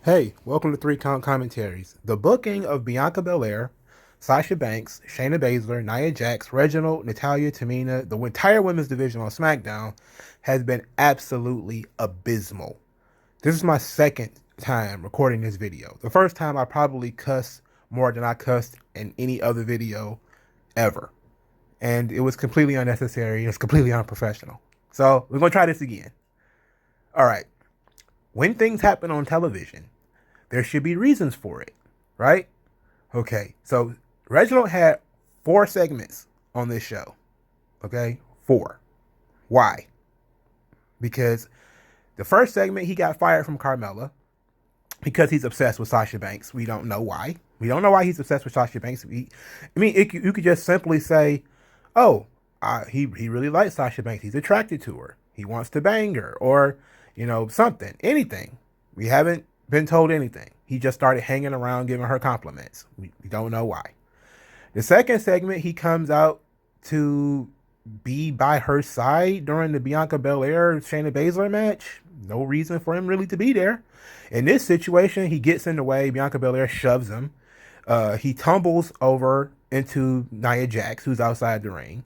Hey, welcome to Three Count Commentaries. The booking of Bianca Belair, Sasha Banks, Shayna Baszler, Nia Jax, Reginald, Natalya, Tamina, the entire women's division on SmackDown has been absolutely abysmal. This is my second time recording this video. The first time I probably cussed more than I cussed in any other video ever. And it was completely unnecessary. It was completely unprofessional. So we're going to try this again. All right. When things happen on television, there should be reasons for it, right? Okay, so Reginald had 4 segments on this show. Okay, 4. Why? Because the first segment he got fired from Carmella because he's obsessed with Sasha Banks. We don't know why. We don't know why he's obsessed with Sasha Banks. You could just simply say, "Oh, he really likes Sasha Banks. He's attracted to her. He wants to bang her, or something, anything." We haven't been told anything. He just started hanging around, giving her compliments. We don't know why. The second segment, he comes out to be by her side during the Bianca Belair Shayna Baszler match. No reason for him really to be there. In this situation, he gets in the way. Bianca Belair shoves him. He tumbles over into Nia Jax, who's outside the ring.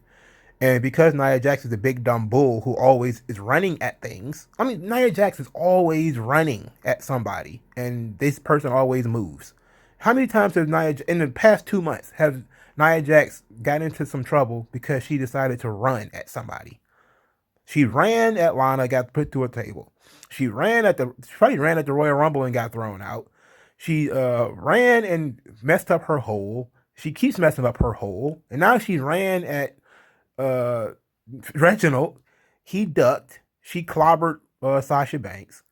And because Nia Jax is a big dumb bull who always is running at things, Nia Jax is always running at somebody, and this person always moves. How many times have in the past 2 months, have Nia Jax got into some trouble because she decided to run at somebody? She ran at Lana, got put to a table. She probably ran at the Royal Rumble and got thrown out. She ran and messed up her hole. She keeps messing up her hole, and now she ran at uh, Reginald. He ducked. She clobbered Sasha Banks,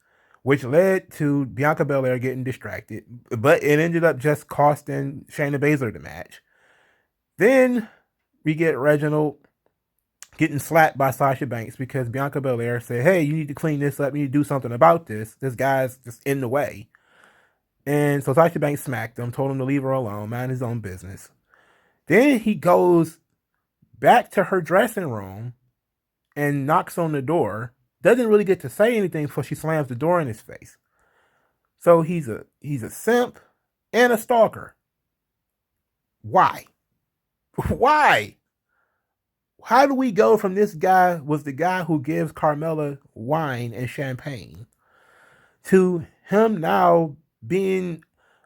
which led to Bianca Belair getting distracted, but it ended up just costing Shayna Baszler the match. Then we get Reginald getting slapped by Sasha Banks because Bianca Belair said, "Hey, you need to clean this up. You need to do something about this. This guy's just in the way." And so Sasha Banks smacked him, told him to leave her alone, mind his own business. Then he goes back to her dressing room and knocks on the door. Doesn't really get to say anything before she slams the door in his face. So he's a simp and a stalker. Why? Why? How do we go from this guy was the guy who gives Carmella wine and champagne to him now being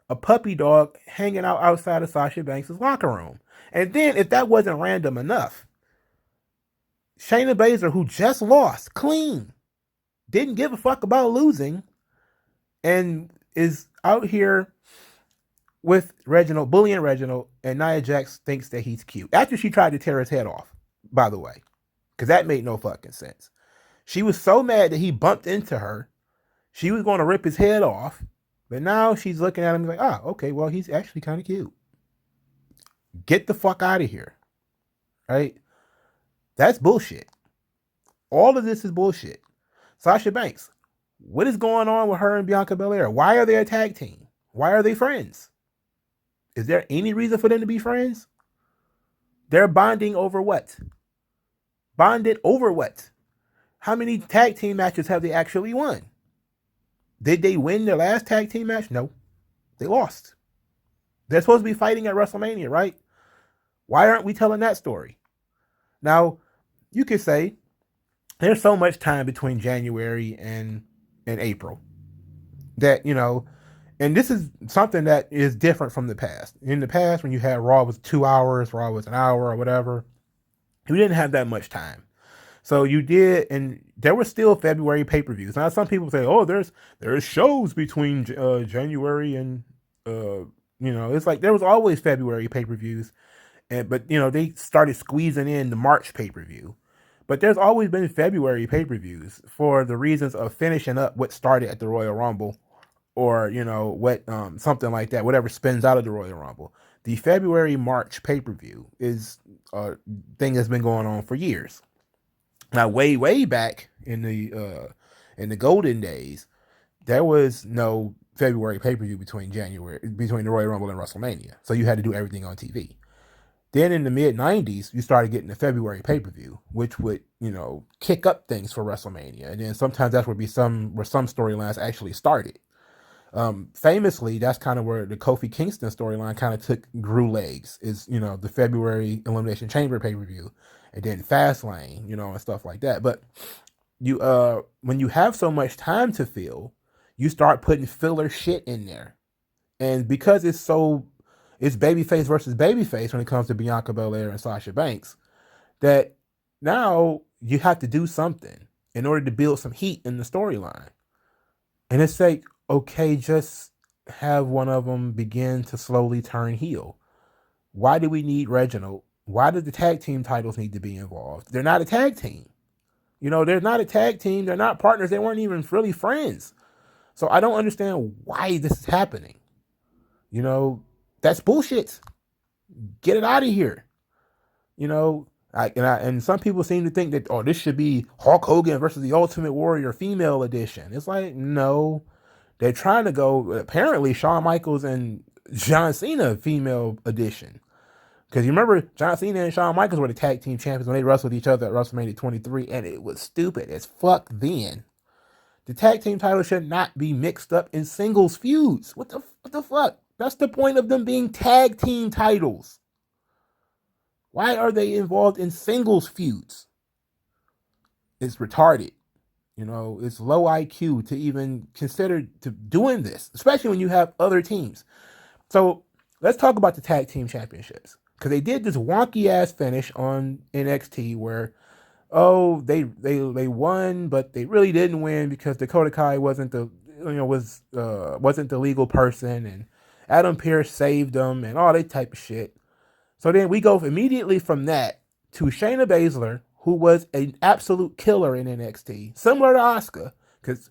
a puppy dog hanging out outside of Sasha Banks' locker room? And then, if that wasn't random enough, Shayna Baszler, who just lost clean, didn't give a fuck about losing, and is out here with Reginald, bullying Reginald, and Nia Jax thinks that he's cute. After she tried to tear his head off, by the way, because that made no fucking sense. She was so mad that he bumped into her. She was going to rip his head off, but now she's looking at him like, okay, well, he's actually kind of cute. Get the fuck out of here. Right? That's bullshit. All of this is bullshit. Sasha Banks, what is going on with her and Bianca Belair? Why are they a tag team? Why are they friends? Is there any reason for them to be friends? They're bonding over what? Bonded over what? How many tag team matches have they actually won? Did they win their last tag team match? No. They lost. They're supposed to be fighting at WrestleMania, right? Why aren't we telling that story? Now, you could say there's so much time between January and April that, and this is something that is different from the past. In the past, when you had Raw was 2 hours, Raw was an hour or whatever, you didn't have that much time. So you did, and there were still February pay-per-views. Now, some people say, "Oh, there's shows between January and it's like there was always February pay-per-views, but they started squeezing in the March pay-per-view. But there's always been February pay-per-views for the reasons of finishing up what started at the Royal Rumble, or what something like that, whatever spins out of the Royal Rumble. The February March pay-per-view is a thing that's been going on for years. Now, way back in the golden days, there was no February pay-per-view between the Royal Rumble and WrestleMania, so you had to do everything on TV. Then in the mid-90s, you started getting the February pay-per-view, which would, kick up things for WrestleMania. And then sometimes that's where some storylines actually started. Famously, that's kind of where the Kofi Kingston storyline kind of grew legs. Is the February Elimination Chamber pay-per-view, and then Fastlane, and stuff like that. But you when you have so much time to fill, you start putting filler shit in there, and because it's babyface versus babyface when it comes to Bianca Belair and Sasha Banks, that now you have to do something in order to build some heat in the storyline. And it's like, okay, just have one of them begin to slowly turn heel. Why do we need Reginald? Why do the tag team titles need to be involved? They're not a tag team. They're not a tag team. They're not partners. They weren't even really friends. So I don't understand why this is happening. That's bullshit. Get it out of here. And some people seem to think that, this should be Hulk Hogan versus the Ultimate Warrior female edition. It's like, no. They're trying to go, apparently, Shawn Michaels and John Cena female edition. Because you remember, John Cena and Shawn Michaels were the tag team champions when they wrestled each other at WrestleMania 23, and it was stupid as fuck then. The tag team title should not be mixed up in singles feuds. What the fuck? That's the point of them being tag team titles. Why are they involved in singles feuds? It's retarded. It's low IQ to even consider doing this, especially when you have other teams. So let's talk about the tag team championships, because they did this wonky ass finish on NXT where, they won, but they really didn't win because Dakota Kai wasn't the legal person, and Adam Pearce saved them and all that type of shit. So then we go immediately from that to Shayna Baszler, who was an absolute killer in NXT, similar to Asuka, because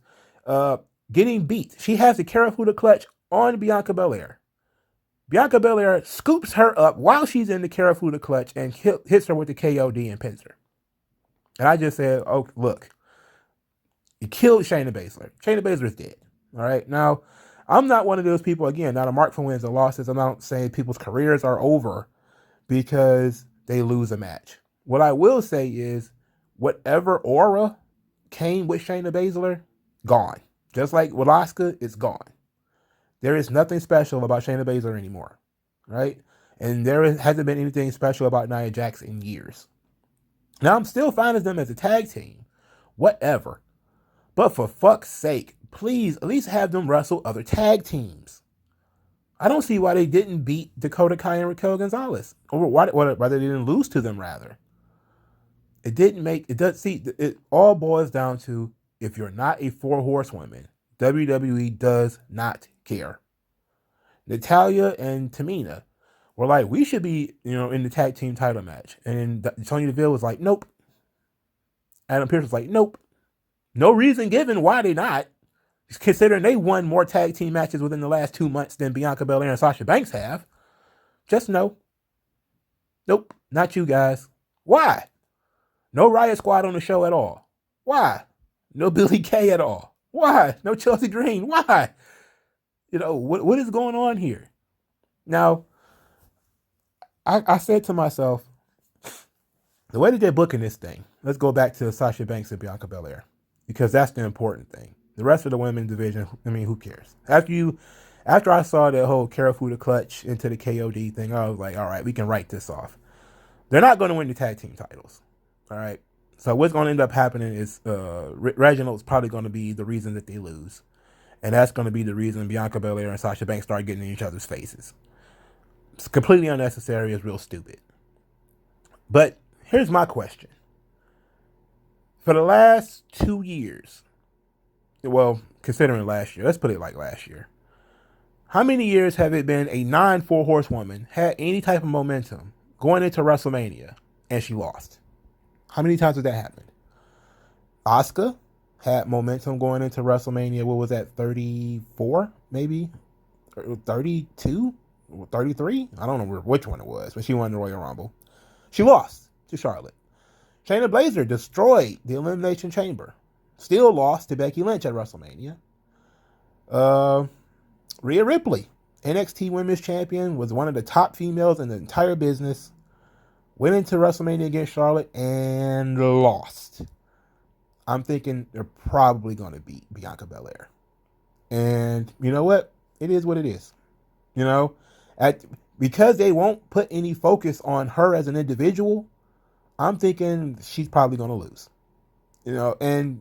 getting beat. She has the Karafuda clutch on Bianca Belair. Bianca Belair scoops her up while she's in the Karafuda clutch and hits her with the KOD and pins her. And I just said, oh, look, you killed Shayna Baszler. Shayna Baszler's dead. All right. Now, I'm not one of those people, again, not a mark for wins and losses. I'm not saying people's careers are over because they lose a match. What I will say is whatever aura came with Shayna Baszler, gone. Just like with Asuka, it's gone. There is nothing special about Shayna Baszler anymore, right? And there hasn't been anything special about Nia Jax in years. Now, I'm still fine as them as a tag team, whatever. But for fuck's sake, please at least have them wrestle other tag teams. I don't see why they didn't beat Dakota Kai and Raquel Gonzalez, or why they didn't lose to them, rather. It all boils down to, if you're not a 4 horsewoman, WWE does not care. Natalya and Tamina were like, we should be, in the tag team title match. And Sonya Deville was like, nope. Adam Pearce was like, nope. No reason given why they not, considering they won more tag team matches within the last 2 months than Bianca Belair and Sasha Banks have. Just no. Nope, not you guys. Why? No Riot Squad on the show at all. Why? No Billy Kay at all. Why? No Chelsea Green. Why? What is going on here? Now, I said to myself, the way that they're booking this thing, let's go back to Sasha Banks and Bianca Belair, because that's the important thing. The rest of the women's division, who cares? After I saw that whole Karafuda clutch into the KOD thing, I was like, all right, we can write this off. They're not going to win the tag team titles. All right. So what's going to end up happening is Reginald's probably going to be the reason that they lose. And that's going to be the reason Bianca Belair and Sasha Banks start getting in each other's faces. It's completely unnecessary. It's real stupid. But here's my question. For the last 2 years, well, considering last year, let's put it like last year, how many years have it been a non-4 horsewoman had any type of momentum going into WrestleMania and she lost? How many times has that happened? Asuka had momentum going into WrestleMania. What was that, 34 maybe? 32? 33? I don't know which one it was, but she won the Royal Rumble. She lost to Charlotte. Shayna Baszler destroyed the Elimination Chamber. Still lost to Becky Lynch at WrestleMania. Rhea Ripley, NXT Women's Champion, was one of the top females in the entire business. Went into WrestleMania against Charlotte and lost. I'm thinking they're probably going to beat Bianca Belair. And you know what? It is what it is. You know, at because they won't put any focus on her as an individual, I'm thinking she's probably gonna lose. You know, and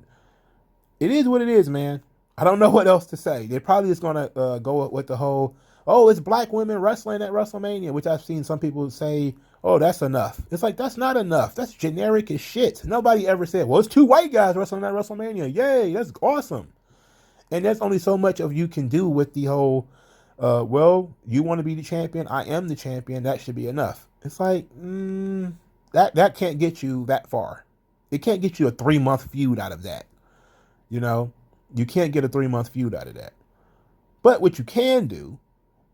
it is what it is, man. I don't know what else to say. They're probably just gonna go with the whole, oh, it's black women wrestling at WrestleMania, which I've seen some people say, oh, that's enough. It's like that's not enough. That's generic as shit. Nobody ever said, well, it's two white guys wrestling at WrestleMania. Yay, that's awesome. And there's only so much of you can do with the whole, well, you want to be the champion, I am the champion, that should be enough. It's like, that can't get you that far. It can't get you a 3-month feud out of that. You know, you can't get a 3-month feud out of that. But what you can do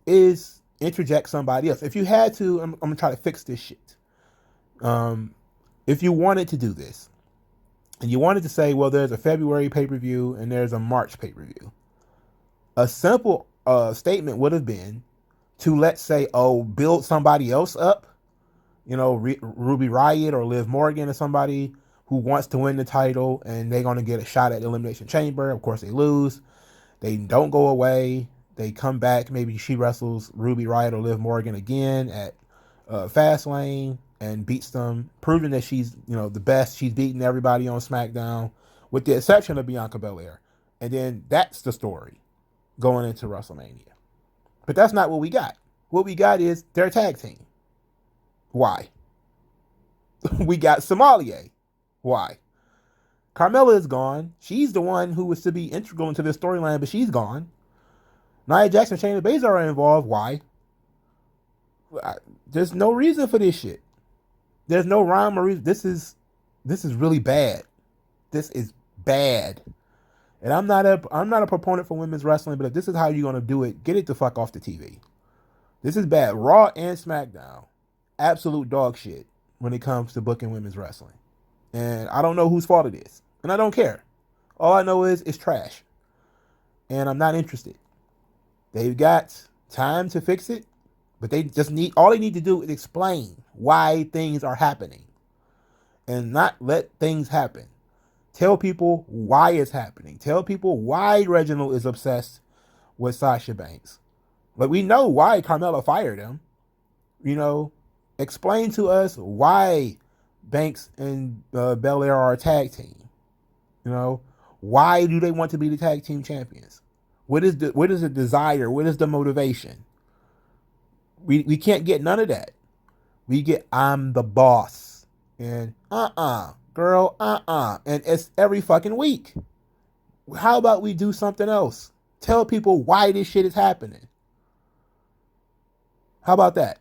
is interject somebody else. If you had to, I'm gonna try to fix this shit. If you wanted to do this, and you wanted to say, well, there's a February pay-per-view and there's a March pay-per-view, a simple statement would have been to, let's say, oh, build somebody else up, you know, Ruby Riott or Liv Morgan or somebody who wants to win the title, and they're going to get a shot at the Elimination Chamber. Of course, they lose. They don't go away. They come back. Maybe she wrestles Ruby Riott or Liv Morgan again at Fastlane and beats them, proving that she's, you know, the best. She's beaten everybody on SmackDown, with the exception of Bianca Belair. And then that's the story going into WrestleMania. But that's not what we got. What we got is their tag team. Why? We got Somalia. Why? Carmella is gone. She's the one who was to be integral into this storyline, but she's gone. Nia Jax and Shayna Baszler are involved. Why? There's no reason for this shit. There's no rhyme or reason. This is really bad. This is bad. And I'm not a proponent for women's wrestling, but if this is how you're gonna do it, get it the fuck off the TV. This is bad. Raw and SmackDown, absolute dog shit when it comes to booking women's wrestling. And I don't know whose fault it is. And I don't care. All I know is it's trash. And I'm not interested. They've got time to fix it, but all they need to do is explain why things are happening. And not let things happen. Tell people why it's happening. Tell people why Reginald is obsessed with Sasha Banks. But we know why Carmella fired him. You know, explain to us why Banks and Belair are a tag team. You know, why do they want to be the tag team champions? What is the desire? What is the motivation? We can't get none of that. We get, I'm the boss. And girl, and it's every fucking week. How about we do something else? Tell people why this shit is happening. How about that?